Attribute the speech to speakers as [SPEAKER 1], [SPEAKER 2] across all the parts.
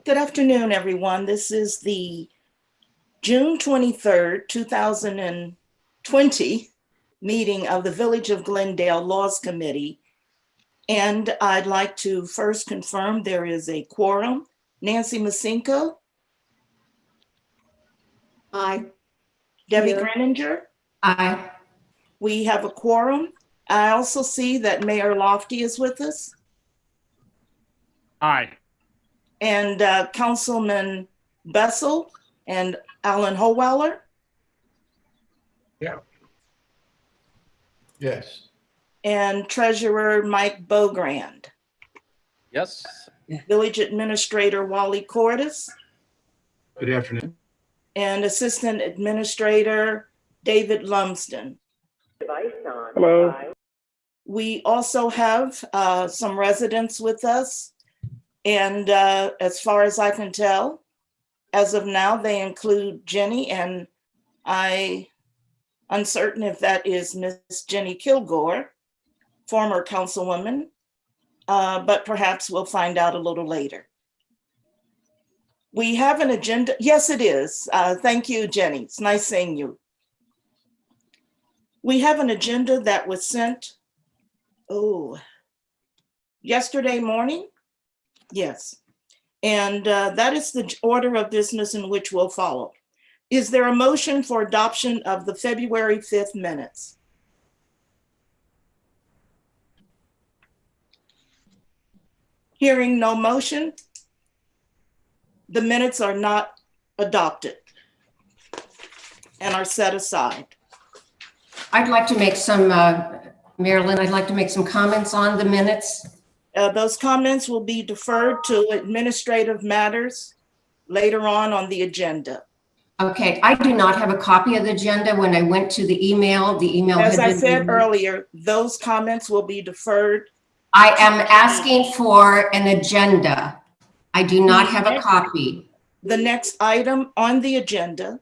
[SPEAKER 1] Good afternoon, everyone. This is the June 23rd, 2020 meeting of the Village of Glendale Laws Committee. And I'd like to first confirm there is a quorum. Nancy Masinko.
[SPEAKER 2] Aye.
[SPEAKER 1] Debbie
[SPEAKER 2] Here.
[SPEAKER 1] Greninger.
[SPEAKER 2] Aye.
[SPEAKER 1] We have a quorum. I also see that Mayor Lofty is with us.
[SPEAKER 3] Aye.
[SPEAKER 1] And Councilman Bessel and Alan Howeller.
[SPEAKER 3] Yeah. Yes.
[SPEAKER 1] And Treasurer Mike Beaugrand.
[SPEAKER 3] Yes.
[SPEAKER 1] Village Administrator Wally Cordes.
[SPEAKER 3] Good afternoon.
[SPEAKER 1] And Assistant Administrator David Lumsden.
[SPEAKER 4] Hello.
[SPEAKER 1] We also have some residents with us. And as far as I can tell, as of now, they include Jenny, and I'm uncertain if that is Miss Jenny Kilgore, former councilwoman, but perhaps we'll find out a little later. We have an agenda. Yes, it is. Thank you, Jenny. It's nice seeing you. We have an agenda that was sent, yesterday morning. Yes. And that is the order of business in which we'll follow. Is there a motion for adoption of the February 5th minutes? Hearing no motion, the minutes are not adopted and are set aside.
[SPEAKER 2] I'd like to make some, Marilyn, I'd like to make some comments on the minutes.
[SPEAKER 1] Those comments will be deferred to administrative matters later on the agenda.
[SPEAKER 2] Okay, I do not have a copy of the agenda. When I went to the email
[SPEAKER 1] As
[SPEAKER 2] had
[SPEAKER 1] I
[SPEAKER 2] been
[SPEAKER 1] said
[SPEAKER 2] removed.
[SPEAKER 1] earlier, those comments will be deferred.
[SPEAKER 2] I am asking for an agenda. I do not have a copy.
[SPEAKER 1] The next item on the agenda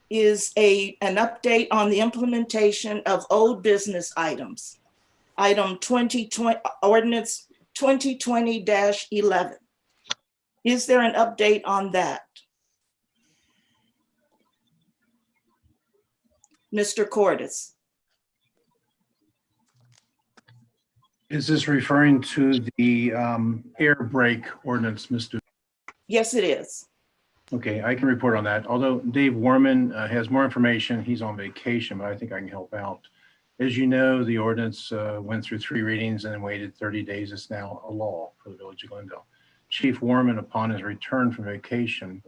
[SPEAKER 1] is an update on the implementation of old business items. Item 2020, ordinance 2020-11. Is there an update on that? Mr. Cordes.
[SPEAKER 5] Is this referring to the air brake ordinance, Mr.?
[SPEAKER 1] Yes, it is.
[SPEAKER 5] Okay, I can report on that. Although Dave Warman has more information, he's on vacation, but I think I can help out. As you know, the ordinance went through 3 readings and then waited 30 days. It's now a law for the Village of Glendale. Chief Warman, upon his return from vacation,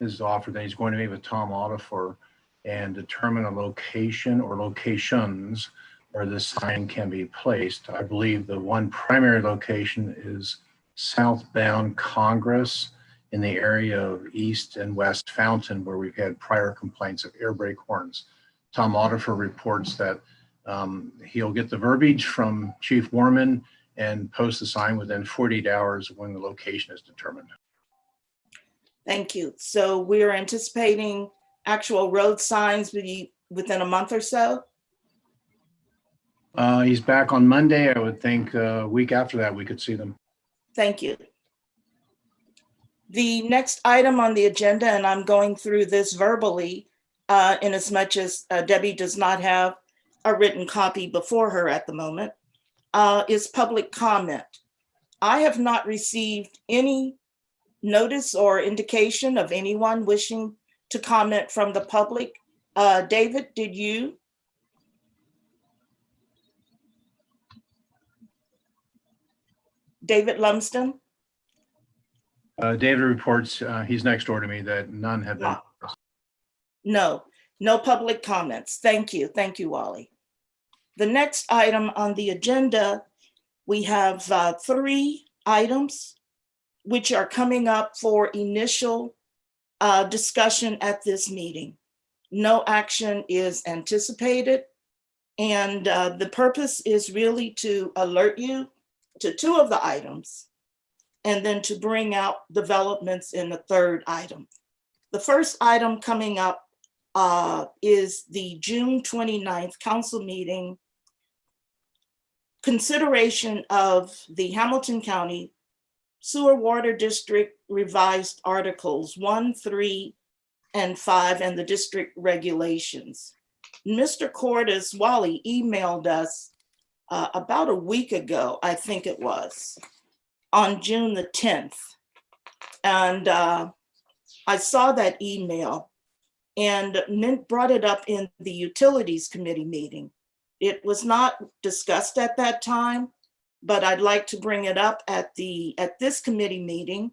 [SPEAKER 5] has offered that he's going to meet with Tom Autifer and determine a location or locations where this sign can be placed. I believe the one primary location is southbound Congress in the area of East and West Fountain, where we've had prior complaints of air brake horns. Tom Autifer reports that he'll get the verbiage from Chief Warman and post the sign within 48 hours when the location is determined.
[SPEAKER 1] Thank you. So we're anticipating actual road signs within a month or so?
[SPEAKER 5] He's back on Monday. I would think a week after that, we could see them.
[SPEAKER 1] Thank you. The next item on the agenda, and I'm going through this verbally, in as much as Debbie does not have a written copy before her at the moment, is public comment. I have not received any notice or indication of anyone wishing to comment from the public. David, did you? David Lumsden?
[SPEAKER 5] David reports, he's next door to me, that none have been.
[SPEAKER 1] No public comments. Thank you. Thank you, Wally. The next item on the agenda, we have 3 items which are coming up for initial discussion at this meeting. No action is anticipated. And the purpose is really to alert you to 2 of the items and then to bring out developments in the 3rd item. The first item coming up is the June 29th council meeting consideration of the Hamilton County Sewer Water District revised Articles 1, 3, and 5, and the district regulations. Mr. Cordes, Wally emailed us about a week ago, I think it was, on June the 10th. And I saw that email and brought it up in the Utilities Committee meeting. It was not discussed at that time, but I'd like to bring it up at this committee meeting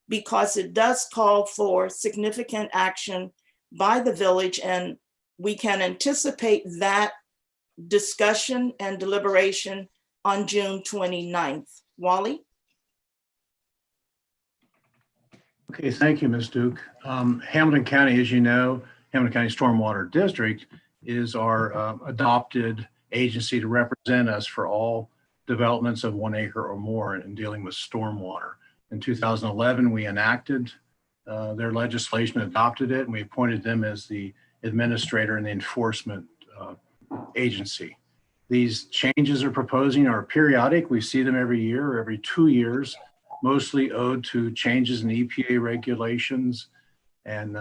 [SPEAKER 1] because it does call for significant action by the village, and we can anticipate that discussion and deliberation on June 29th. Wally?
[SPEAKER 5] Okay, thank you, Ms. Duke. Hamilton County, as you know, Hamilton County Stormwater District is our adopted agency to represent us for all developments of 1 acre or more in dealing with stormwater. In 2011, we enacted their legislation, adopted it, and we appointed them as the administrator and the enforcement agency. These changes they're proposing are periodic. We see them every year or every 2 years, mostly owed to changes in EPA regulations and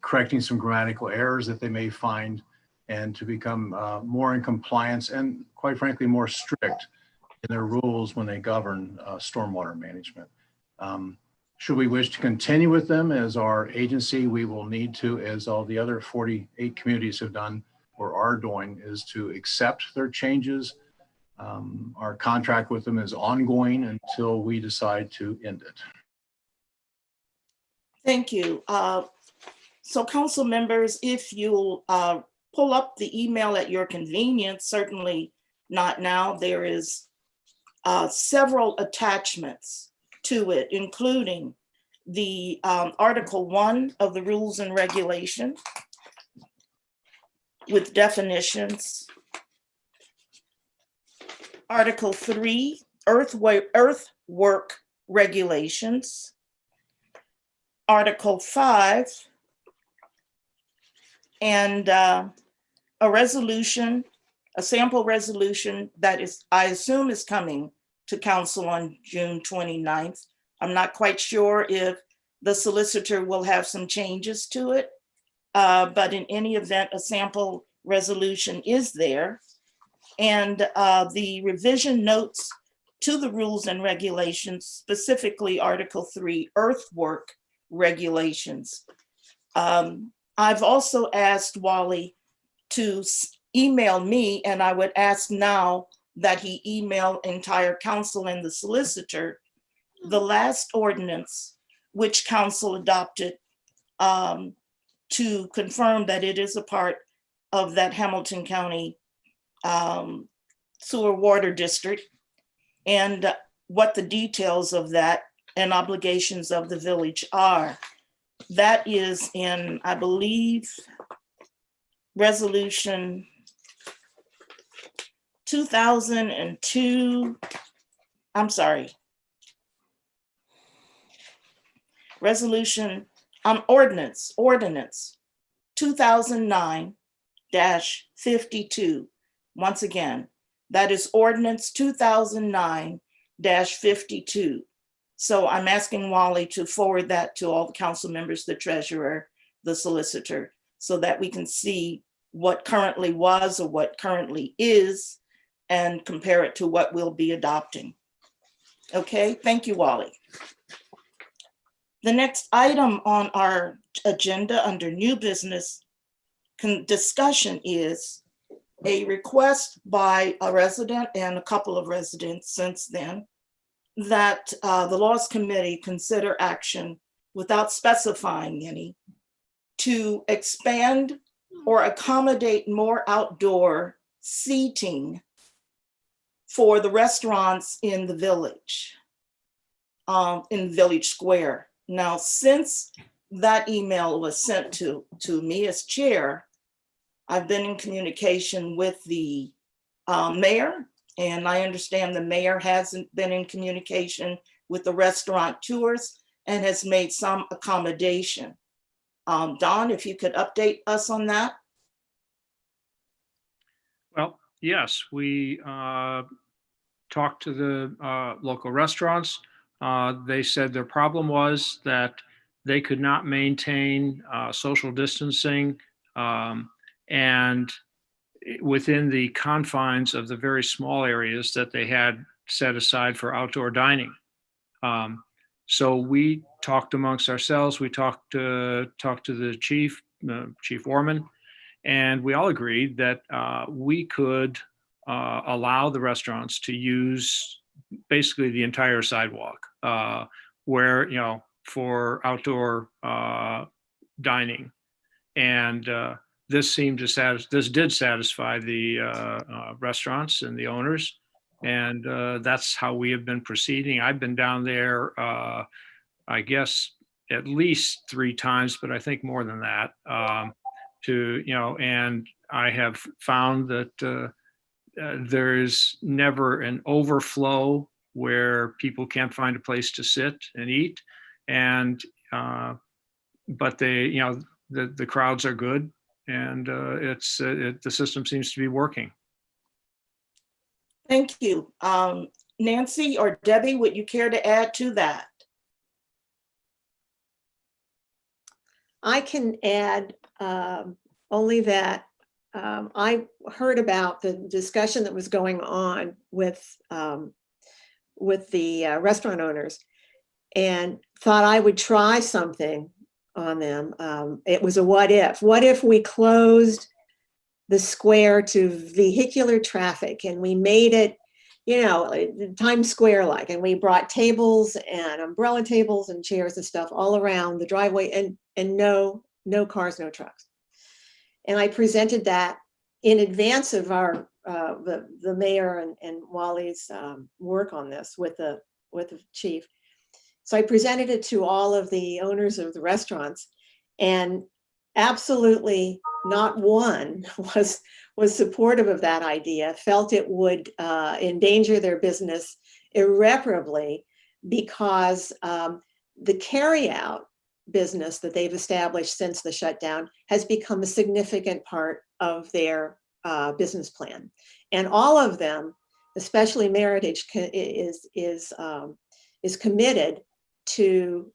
[SPEAKER 5] correcting some grammatical errors that they may find, and to become more in compliance and, quite frankly, more strict in their rules when they govern stormwater management. Should we wish to continue with them as our agency, we will need to, as all the other 48 communities have done or are doing, is to accept their changes. Our contract with them is ongoing until we decide to end it.
[SPEAKER 1] Thank you. So council members, if you'll pull up the email at your convenience, certainly not now, there is several attachments to it, including the Article 1 of the Rules and Regulations with definitions. Article 3, earthwork regulations. Article 5, and a resolution, a sample resolution that is, I assume, is coming to council on June 29th. I'm not quite sure if the solicitor will have some changes to it, but in any event, a sample resolution is there. And the revision notes to the rules and regulations, specifically Article 3, earthwork regulations. I've also asked Wally to email me, and I would ask now that he email entire council and the solicitor the last ordinance which council adopted to confirm that it is a part of that Hamilton County Sewer Water District, and what the details of that and obligations of the village are. That is in, I believe, resolution 2002, I'm sorry. Resolution, ordinance 2009-52. Once again, that is ordinance 2009-52. So I'm asking Wally to forward that to all the council members, the treasurer, the solicitor, so that we can see what currently was or what currently is and compare it to what we'll be adopting. Okay, thank you, Wally. The next item on our agenda under new business discussion is a request by a resident and a couple of residents since then that the Laws Committee consider action without specifying any to expand or accommodate more outdoor seating for the restaurants in the village, in Village Square. Now, since that email was sent to me as chair, I've been in communication with the mayor, and I understand the mayor hasn't been in communication with the restaurateurs and has made some accommodation. Don, if you could update us on that.
[SPEAKER 6] Well, yes, we talked to the local restaurants. They said their problem was that they could not maintain social distancing and within the confines of the very small areas that they had set aside for outdoor dining. So we talked amongst ourselves. We talked to the chief, Chief Warman, and we all agreed that we could allow the restaurants to use basically the entire sidewalk where, for outdoor dining. And this did satisfy the restaurants and the owners. And that's how we have been proceeding. I've been down there, I guess, at least 3 times, but I think more than that, and I have found that there is never an overflow where people can't find a place to sit and eat. And, but the crowds are good, and the system seems to be working.
[SPEAKER 1] Thank you. Nancy or Debbie, would you care to add to that?
[SPEAKER 7] I can add only that I heard about the discussion that was going on with the restaurant owners and thought I would try something on them. It was a what if. What if we closed the square to vehicular traffic and we made it, Times Square like, and we brought tables and umbrella tables and chairs and stuff all around the driveway and no cars, no trucks. And I presented that in advance of our the mayor and Wally's work on this with the chief. So I presented it to all of the owners of the restaurants, and absolutely not one was supportive of that idea, felt it would endanger their business irreparably, because the carryout business that they've established since the shutdown has become a significant part of their business plan. And all of them, especially Meritage, is committed to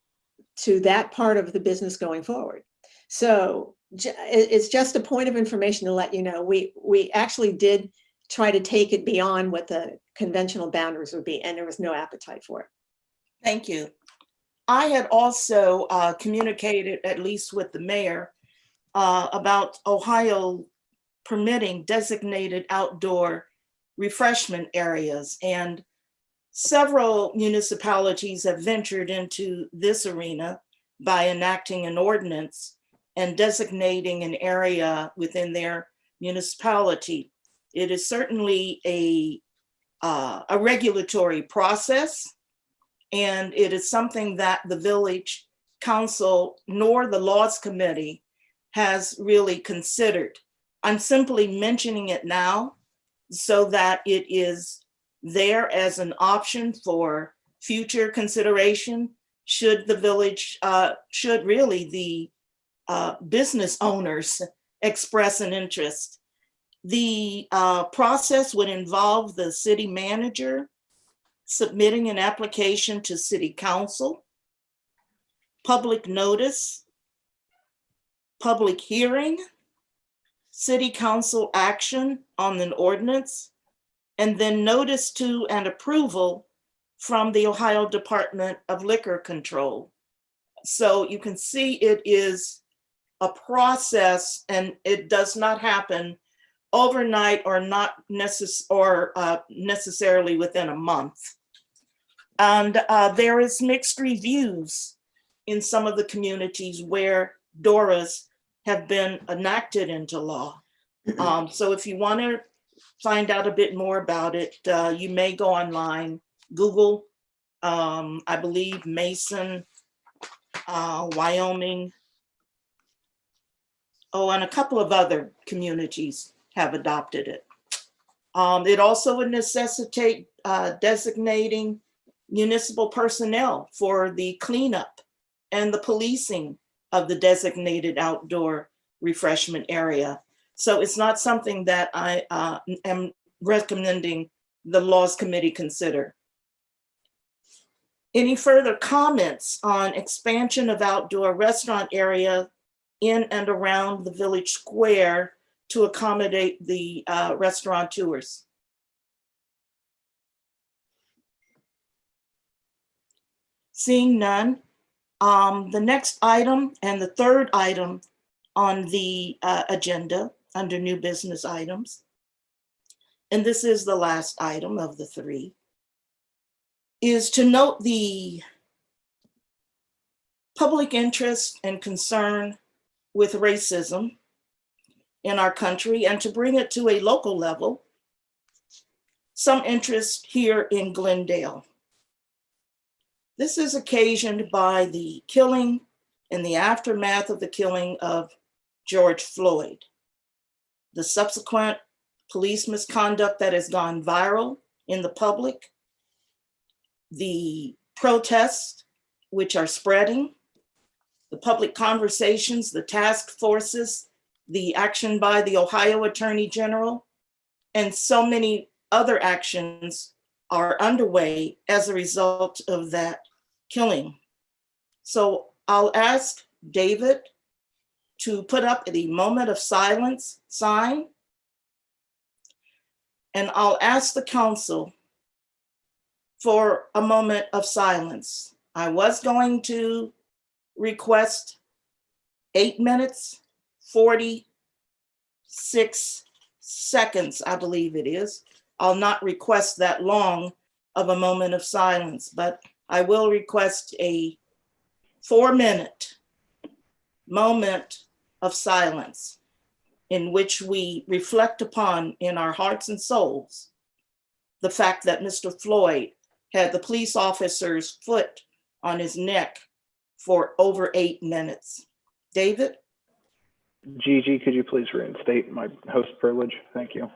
[SPEAKER 7] that part of the business going forward. So it's just a point of information to let you know, we actually did try to take it beyond what the conventional boundaries would be, and there was no appetite for it.
[SPEAKER 1] Thank you. I had also communicated, at least with the mayor, about Ohio permitting designated outdoor refreshment areas. And several municipalities have ventured into this arena by enacting an ordinance and designating an area within their municipality. It is certainly a regulatory process, and it is something that the village council nor the laws committee has really considered. I'm simply mentioning it now so that it is there as an option for future consideration should the village, should really the business owners express an interest. The process would involve the city manager submitting an application to city council, public notice, public hearing, city council action on an ordinance, and then notice to and approval from the Ohio Department of Liquor Control. So you can see it is a process, and it does not happen overnight or not necessarily within a month. And there is mixed reviews in some of the communities where DORAs have been enacted into law. So if you want to find out a bit more about it, you may go online, Google, I believe Mason, Wyoming, and a couple of other communities have adopted it. It also would necessitate designating municipal personnel for the cleanup and the policing of the designated outdoor refreshment area. So it's not something that I am recommending the laws committee consider. Any further comments on expansion of outdoor restaurant area in and around the village square to accommodate the restaurateurs? Seeing none, the next item and the third item on the agenda under new business items, and this is the last item of the three, is to note the public interest and concern with racism in our country and to bring it to a local level, some interest here in Glendale. This is occasioned by the killing and the aftermath of the killing of George Floyd, the subsequent police misconduct that has gone viral in the public, the protests which are spreading, the public conversations, the task forces, the action by the Ohio Attorney General, and so many other actions are underway as a result of that killing. So I'll ask David to put up the moment of silence sign, and I'll ask the council for a moment of silence. I was going to request 8 minutes, 46 seconds, I believe it is. I'll not request that long of a moment of silence, but I will request a 4-minute moment of silence in which we reflect upon in our hearts and souls the fact that Mr. Floyd had the police officer's foot on his neck for over 8 minutes. David?
[SPEAKER 8] Gigi, could you please reinstate my host privilege? Thank you.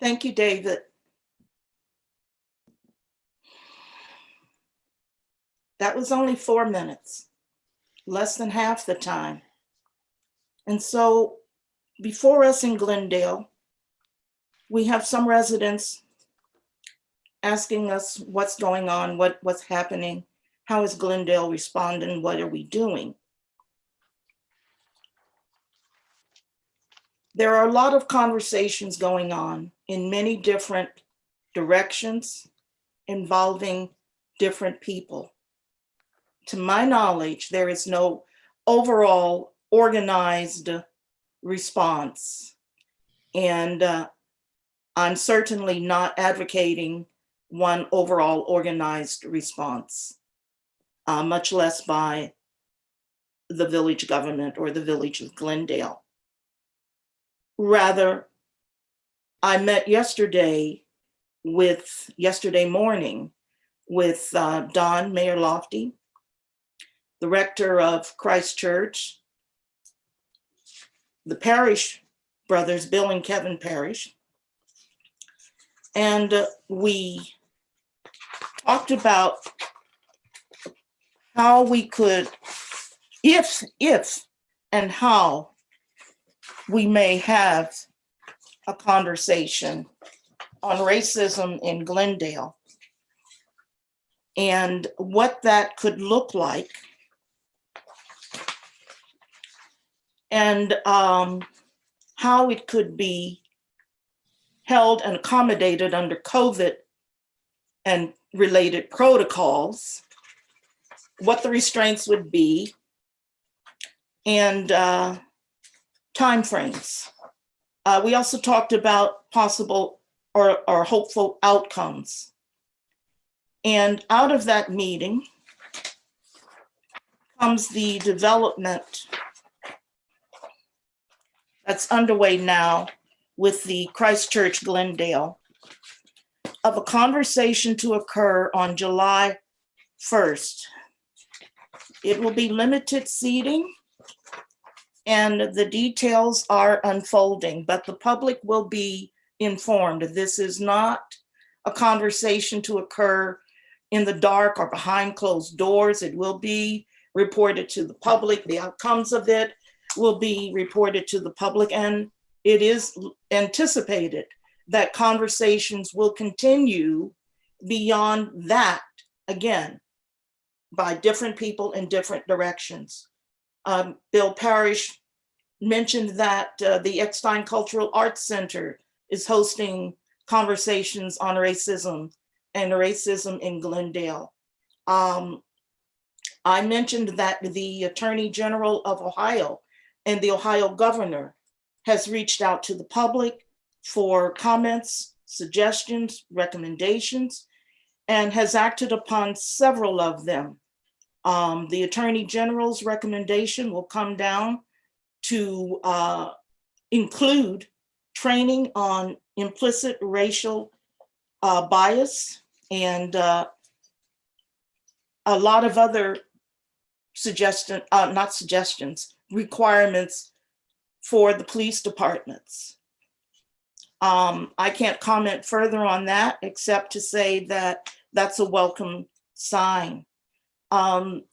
[SPEAKER 1] Thank you, David. That was only 4 minutes, less than half the time. And so before us in Glendale, we have some residents asking us what's going on, what's happening, how is Glendale responding, what are we doing? There are a lot of conversations going on in many different directions involving different people. To my knowledge, there is no overall organized response. And I'm certainly not advocating one overall organized response, much less by the village government or the village of Glendale. Rather, I met yesterday morning with Don Mayor Lofty, the rector of Christ Church, the Parish brothers, Bill and Kevin Parish. And we talked about how we could, if and how we may have a conversation on racism in Glendale and what that could look like, and how it could be held and accommodated under COVID and related protocols, what the restraints would be, and timeframes. We also talked about possible or hopeful outcomes. And out of that meeting comes the development that's underway now with the Christ Church Glendale of a conversation to occur on July 1st. It will be limited seating and the details are unfolding, but the public will be informed. This is not a conversation to occur in the dark or behind closed doors. It will be reported to the public. The outcomes of it will be reported to the public, and it is anticipated that conversations will continue beyond that, again, by different people in different directions. Bill Parrish mentioned that the Eckstein Cultural Arts Center is hosting conversations on racism and racism in Glendale. I mentioned that the Attorney General of Ohio and the Ohio governor has reached out to the public for comments, suggestions, recommendations, and has acted upon several of them. The Attorney General's recommendation will come down to include training on implicit racial bias and a lot of other requirements for the police departments. I can't comment further on that except to say that that's a welcome sign.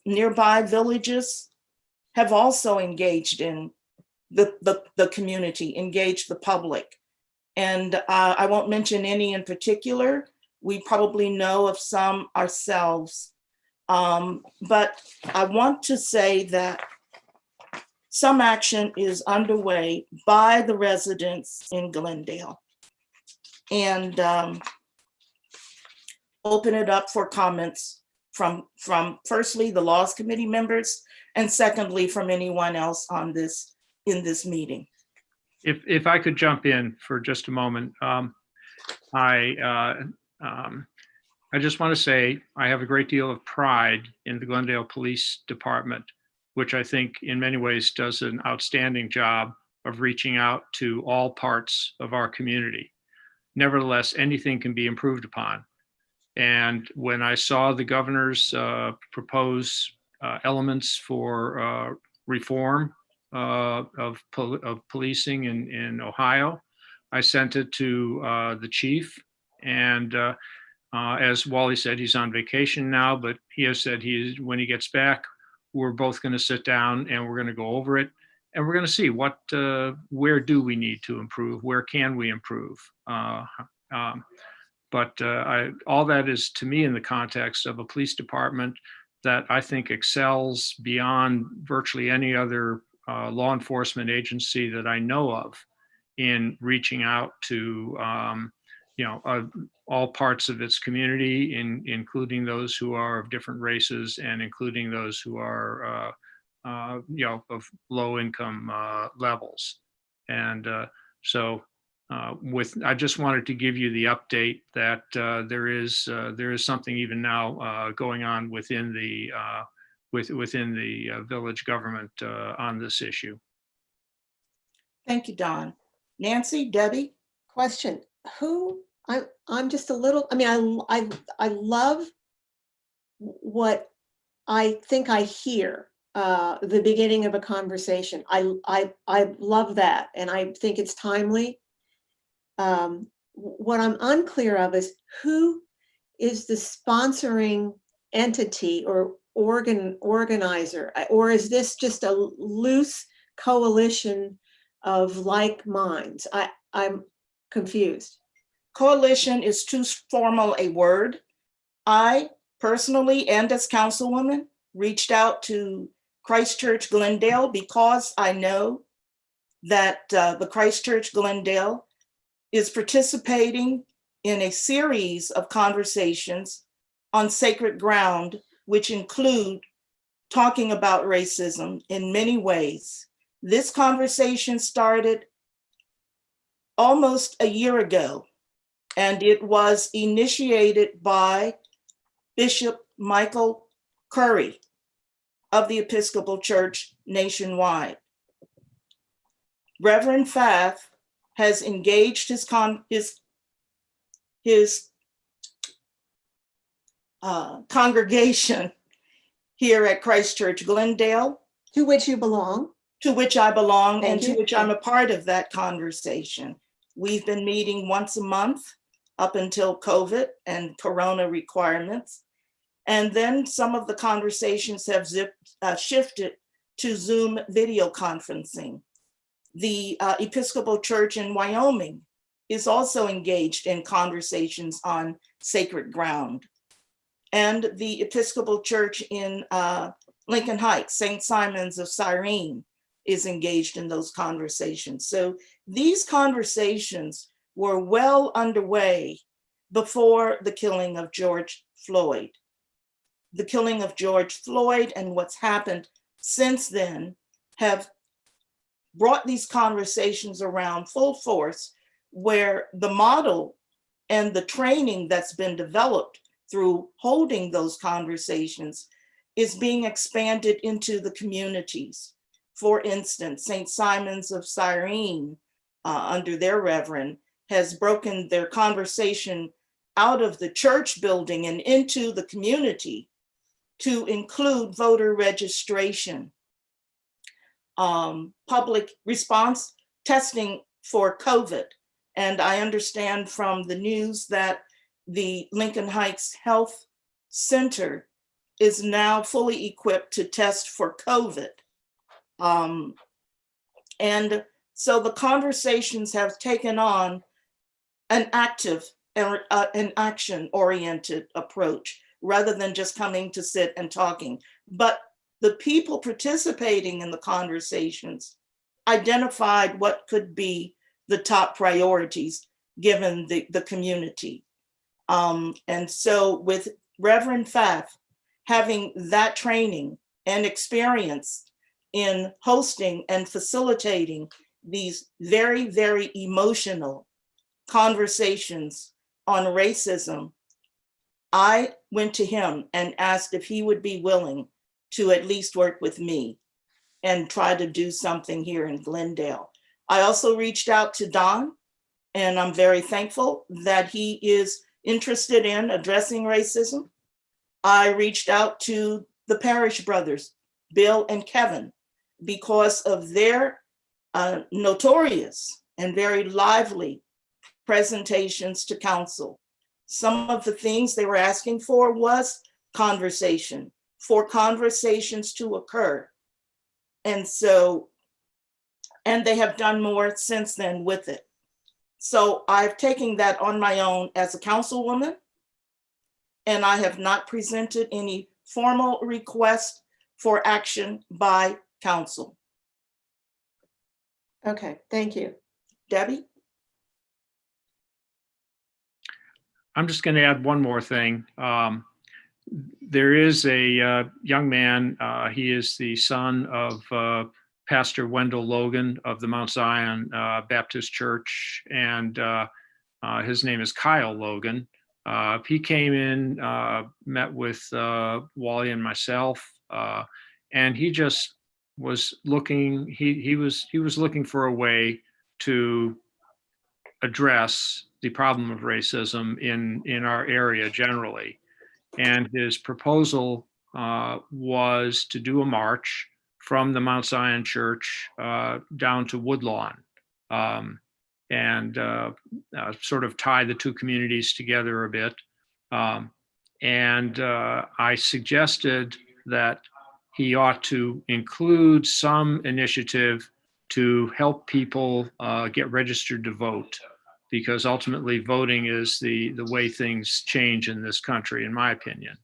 [SPEAKER 1] Nearby villages have also engaged in the community, engaged the public. And I won't mention any in particular. We probably know of some ourselves. But I want to say that some action is underway by the residents in Glendale, and open it up for comments from firstly, the Laws Committee members, and secondly, from anyone else on this, in this meeting.
[SPEAKER 6] If I could jump in for just a moment, I just want to say I have a great deal of pride in the Glendale Police Department, which I think in many ways does an outstanding job of reaching out to all parts of our community. Nevertheless, anything can be improved upon. And when I saw the governor's propose elements for reform of policing in Ohio, I sent it to the chief, and as Wally said, he's on vacation now, but he has said when he gets back, we're both going to sit down and we're going to go over it, and we're going to see where do we need to improve, where can we improve. But all that is, to me, in the context of a police department that I think excels beyond virtually any other law enforcement agency that I know of in reaching out to all parts of its community, including those who are of different races and including those who are of low income levels. And I just wanted to give you the update that there is something even now going on within the village government on this issue.
[SPEAKER 1] Thank you, Don. Nancy, Debbie?
[SPEAKER 7] Question, I'm just a little, I mean, I love what I think I hear, the beginning of a conversation. I love that, and I think it's timely. What I'm unclear of is who is the sponsoring entity or organizer, or is this just a loose coalition of like minds? I'm confused.
[SPEAKER 1] Coalition is too formal a word. I personally, and as councilwoman, reached out to Christchurch Glendale because I know that the Christchurch Glendale is participating in a series of conversations on sacred ground, which include talking about racism in many ways. This conversation started almost a year ago, and it was initiated by Bishop Michael Curry of the Episcopal Church nationwide. Reverend Pfaff has engaged his congregation here at Christchurch Glendale,
[SPEAKER 7] To which you belong.
[SPEAKER 1] to which I belong.
[SPEAKER 7] Thank
[SPEAKER 1] And to
[SPEAKER 7] you.
[SPEAKER 1] which I'm a part of that conversation. We've been meeting once a month up until COVID and Corona requirements. And then some of the conversations have shifted to Zoom video conferencing. The Episcopal Church in Wyoming is also engaged in conversations on sacred ground. And the Episcopal Church in Lincoln Heights, St. Simon's of Cyrene, is engaged in those conversations. So these conversations were well underway before the killing of George Floyd. The killing of George Floyd and what's happened since then have brought these conversations around full force, where the model and the training that's been developed through holding those conversations is being expanded into the communities. For instance, St. Simon's of Cyrene, under their reverend, has broken their conversation out of the church building and into the community to include voter registration, public response testing for COVID. And I understand from the news that the Lincoln Heights Health Center is now fully equipped to test for COVID. And so the conversations have taken on an active and an action-oriented approach rather than just coming to sit and talking. But the people participating in the conversations identified what could be the top priorities given the community. And so with Reverend Pfaff having that training and experience in hosting and facilitating these very, very emotional conversations on racism, I went to him and asked if he would be willing to at least work with me and try to do something here in Glendale. I also reached out to Don, and I'm very thankful that he is interested in addressing racism. I reached out to the Parish brothers, Bill and Kevin, because of their notorious and very lively presentations to council. Some of the things they were asking for was conversation, for conversations to occur. And so, and they have done more since then with it. So I've taken that on my own as a councilwoman, and I have not presented any formal request for action by council.
[SPEAKER 7] Okay, thank you.
[SPEAKER 1] Debbie?
[SPEAKER 6] I'm just going to add one more thing. There is a young man, he is the son of Pastor Wendell Logan of the Mount Zion Baptist Church, and his name is Kyle Logan. He came in, met with Wally and myself, and he just was looking, he was looking for a way to address the problem of racism in our area generally. And his proposal was to do a march from the Mount Zion Church down to Woodlawn, and sort of tie the two communities together a bit. And I suggested that he ought to include some initiative to help people get registered to vote, because ultimately voting is the way things change in this country, in my opinion.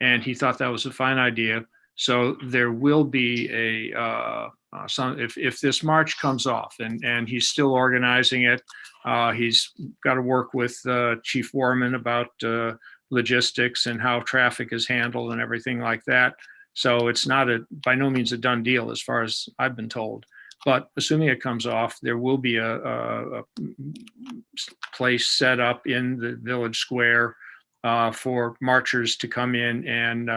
[SPEAKER 6] And he thought that was a fine idea. So there will be if this march comes off, and he's still organizing it, he's got to work with Chief Warman about logistics and how traffic is handled and everything like that. So it's not by no means a done deal as far as I've been told. But assuming it comes off, there will be a place set up in the village square for marchers to come in and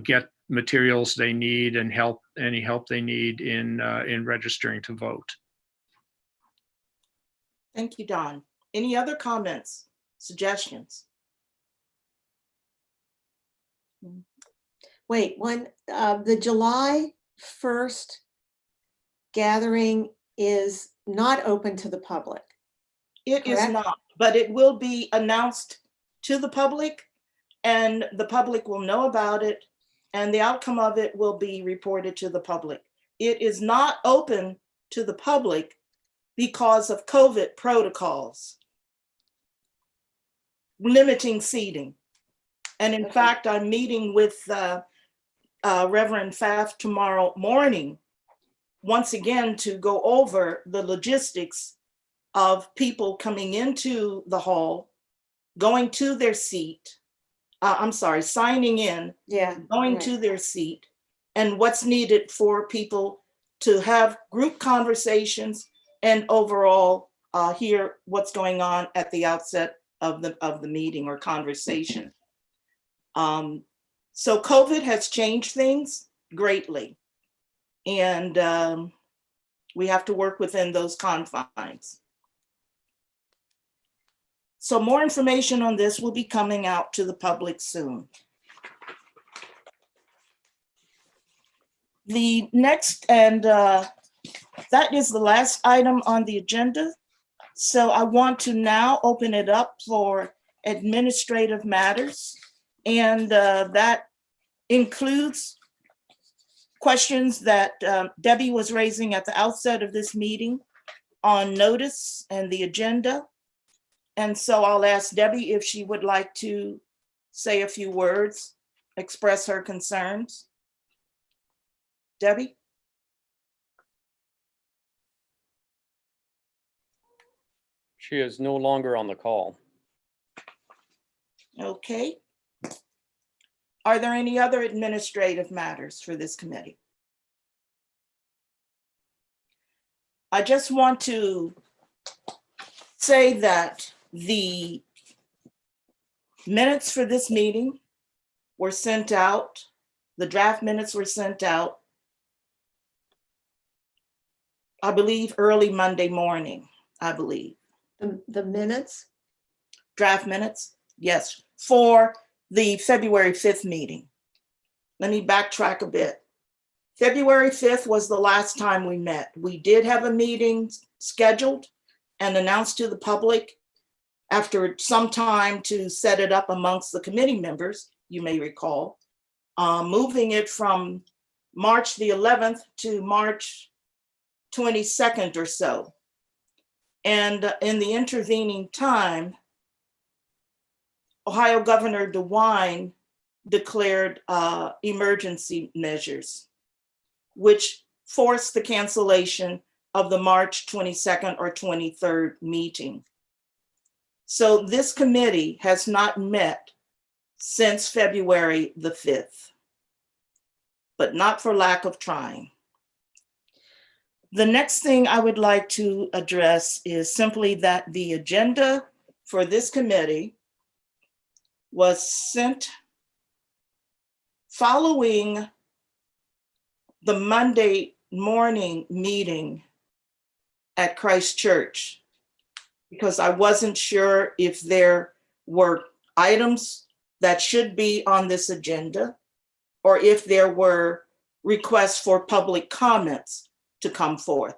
[SPEAKER 6] get materials they need and any help they need in registering to vote.
[SPEAKER 1] Thank you, Don. Any other comments, suggestions?
[SPEAKER 7] Wait, the July 1st gathering is not open to the public.
[SPEAKER 1] It is
[SPEAKER 7] Correct?
[SPEAKER 1] not, but it will be announced to the public, and the public will know about it, and the outcome of it will be reported to the public. It is not open to the public because of COVID protocols limiting seating. And in fact, I'm meeting with Reverend Pfaff tomorrow morning, once again, to go over the logistics of people coming into the hall, going to their seat, signing in, going to their seat, and what's needed for people to have group conversations and overall hear what's going on at the outset of the meeting or conversation. So COVID has changed things greatly, and we have to work within those confines. So more information on this will be coming out to the public soon. The next, and that is the last item on the agenda. So I want to now open it up for administrative matters. And that includes questions that Debbie was raising at the outset of this meeting on notice and the agenda. And so I'll ask Debbie if she would like to say a few words, express her concerns. Debbie?
[SPEAKER 9] She is no longer on the call.
[SPEAKER 1] Okay. Are there any other administrative matters for this committee? I just want to say that the minutes for this meeting were sent out. The draft minutes were sent out, I believe, early Monday morning, I believe.
[SPEAKER 7] The minutes?
[SPEAKER 1] Draft minutes, yes, for the February 5th meeting. Let me backtrack a bit. February 5th was the last time we met. We did have a meeting scheduled and announced to the public after some time to set it up amongst the committee members, you may recall, moving it from March the 11th to March 22nd or so. And in the intervening time, Ohio Governor DeWine declared emergency measures, which forced the cancellation of the March 22nd or 23rd meeting. So this committee has not met since February the 5th, but not for lack of trying. The next thing I would like to address is simply that the agenda for this committee was sent following the Monday morning meeting at Christ Church, because I wasn't sure if there were items that should be on this agenda or if there were requests for public comments to come forth.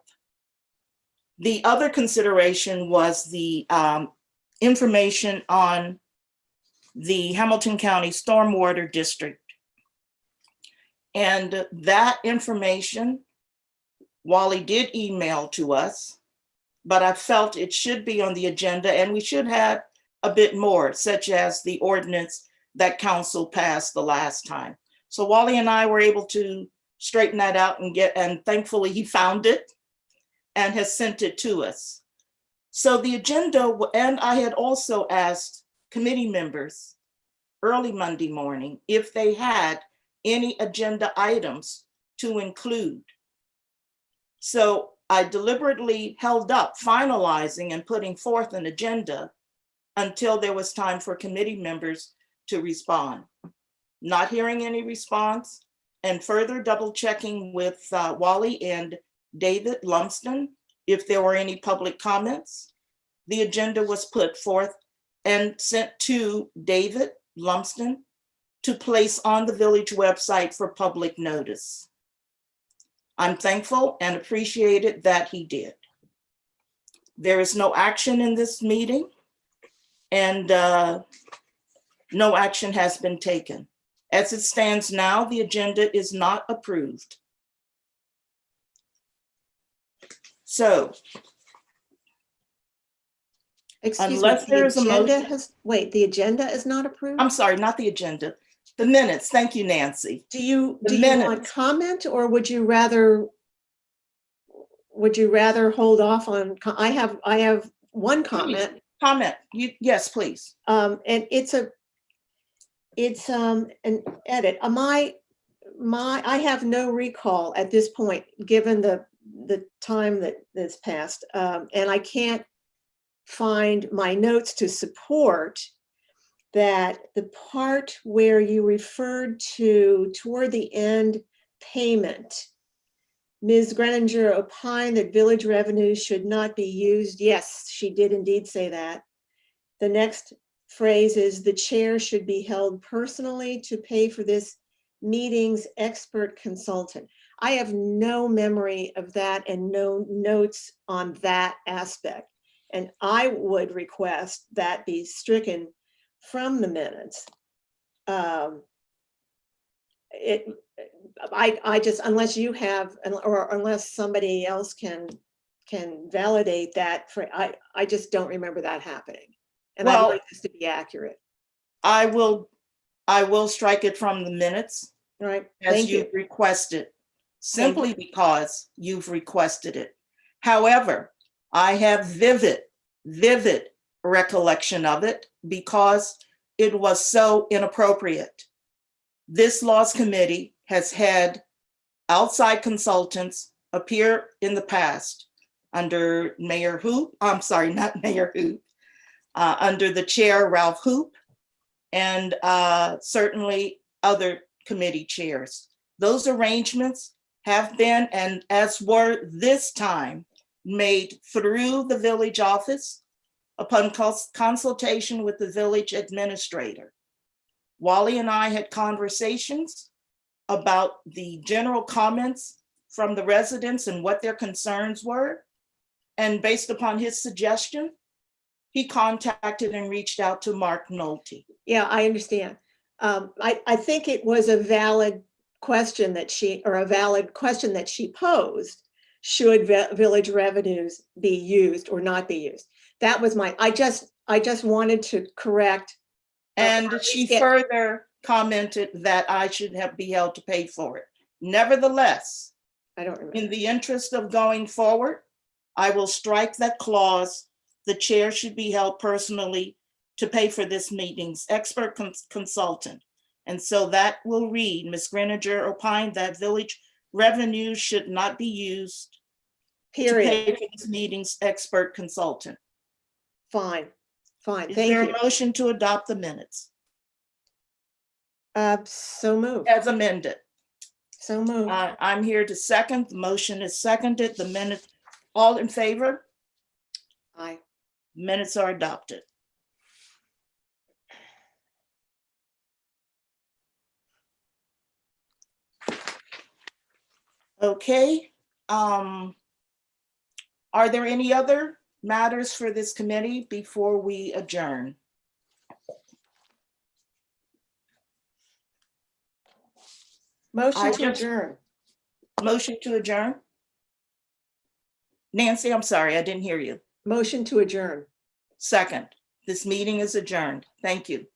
[SPEAKER 1] The other consideration was the information on the Hamilton County Stormwater District. And that information, Wally did email to us, but I felt it should be on the agenda and we should have a bit more, such as the ordinance that council passed the last time. So Wally and I were able to straighten that out and thankfully he found it and has sent it to us. So the agenda, and I had also asked committee members early Monday morning if they had any agenda items to include. So I deliberately held up finalizing and putting forth an agenda until there was time for committee members to respond. Not hearing any response and further double checking with Wally and David Lumsden if there were any public comments. The agenda was put forth and sent to David Lumsden to place on the village website for public notice. I'm thankful and appreciated that he did. There is no action in this meeting and no action has been taken. As it stands now, the agenda is not approved. So,
[SPEAKER 7] Excuse me,
[SPEAKER 1] unless there is a motion,
[SPEAKER 7] the agenda is not approved?
[SPEAKER 1] I'm sorry, not the agenda, the minutes. Thank you, Nancy.
[SPEAKER 7] Do you
[SPEAKER 1] The
[SPEAKER 7] want
[SPEAKER 1] minutes.
[SPEAKER 7] comment or would you rather hold off on, I have one comment.
[SPEAKER 1] Comment, yes, please.
[SPEAKER 7] And it's an edit. I have no recall at this point, given the time that's passed. And I can't find my notes to support that the part where you referred to toward the end payment, Ms. Greninger opined that village revenues should not be used. Yes, she did indeed say that. The next phrase is the chair should be held personally to pay for this meeting's expert consultant. I have no memory of that and no notes on that aspect. And I would request that be stricken from the minutes. I just, unless you have, or unless somebody else can validate that, I just don't remember that happening. And I'd like this to be accurate.
[SPEAKER 1] I will strike it from the minutes.
[SPEAKER 7] All right,
[SPEAKER 1] As
[SPEAKER 7] thank you.
[SPEAKER 1] you've requested, simply because you've requested it. However, I have vivid recollection of it because it was so inappropriate. This laws committee has had outside consultants appear in the past under Mayor Hoop, I'm sorry, not Mayor Hoop, under the chair, Ralph Hoop, and certainly other committee chairs. Those arrangements have been, and as were this time, made through the village office upon consultation with the village administrator. Wally and I had conversations about the general comments from the residents and what their concerns were. And based upon his suggestion, he contacted and reached out to Mark Nolte.
[SPEAKER 7] Yeah, I understand. I think it was a valid question that she posed. Should village revenues be used or not be used? That was I just wanted to correct.
[SPEAKER 1] And she further commented that I should be held to pay for it. Nevertheless,
[SPEAKER 7] I don't remember.
[SPEAKER 1] in the interest of going forward, I will strike that clause. The chair should be held personally to pay for this meeting's expert consultant. And so that will read, Ms. Greninger opined that village revenues should not be used to
[SPEAKER 7] Period.
[SPEAKER 1] pay for this meeting's expert consultant.
[SPEAKER 7] Fine.
[SPEAKER 1] Is
[SPEAKER 7] Thank
[SPEAKER 1] there
[SPEAKER 7] you.
[SPEAKER 1] a motion to adopt the minutes
[SPEAKER 7] So moved.
[SPEAKER 1] as amended?
[SPEAKER 7] So moved.
[SPEAKER 1] I'm here to second. The motion is seconded. The minute, all in favor?
[SPEAKER 7] Aye.
[SPEAKER 1] Minutes are adopted. Okay. Are there any other matters for this committee before we adjourn?
[SPEAKER 7] Motion to adjourn.
[SPEAKER 1] Motion to adjourn? Nancy, I'm sorry, I didn't hear you.
[SPEAKER 7] Motion to adjourn.
[SPEAKER 1] Second, this meeting is adjourned. Thank you.